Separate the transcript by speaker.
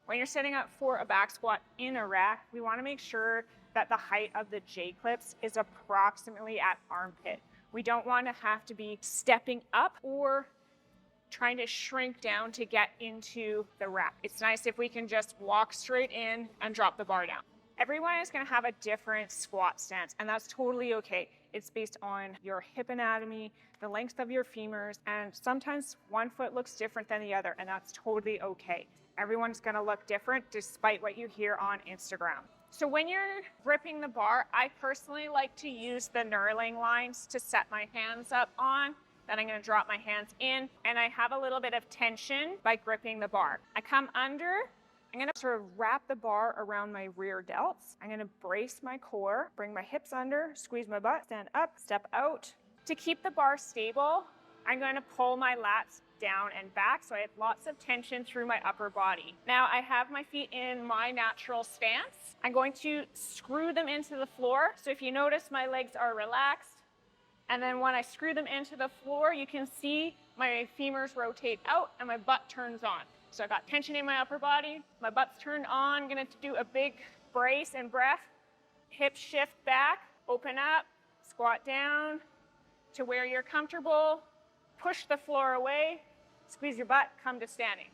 Speaker 1: When you're setting up for a back squat in a rack, we want to make sure that the height of the J-clips is approximately at armpit. We don't want to have to be stepping up or trying to shrink down to get into the rack. It's nice if we can just walk straight in and drop the bar down. Everyone is going to have a different squat stance, and that's totally okay. It's based on your hip anatomy, the length of your femurs, and sometimes one foot looks different than the other, and that's totally okay. Everyone's going to look different despite what you hear on Instagram. So when you're gripping the bar, I personally like to use the knurling lines to set my hands up on. Then I'm going to drop my hands in, and I have a little bit of tension by gripping the bar. I come under. I'm going to sort of wrap the bar around my rear delts. I'm going to brace my core, bring my hips under, squeeze my butt, stand up, step out. To keep the bar stable, I'm going to pull my lats down and back so I have lots of tension through my upper body. Now I have my feet in my natural stance. I'm going to screw them into the floor. So if you notice, my legs are relaxed. And then when I screw them into the floor, you can see my femurs rotate out and my butt turns on. So I've got tension in my upper body, my butt's turned on. I'm gonna do a big brace and breath. Hips shift back, open up, squat down to where you're comfortable, push the floor away, squeeze your butt, come to standing.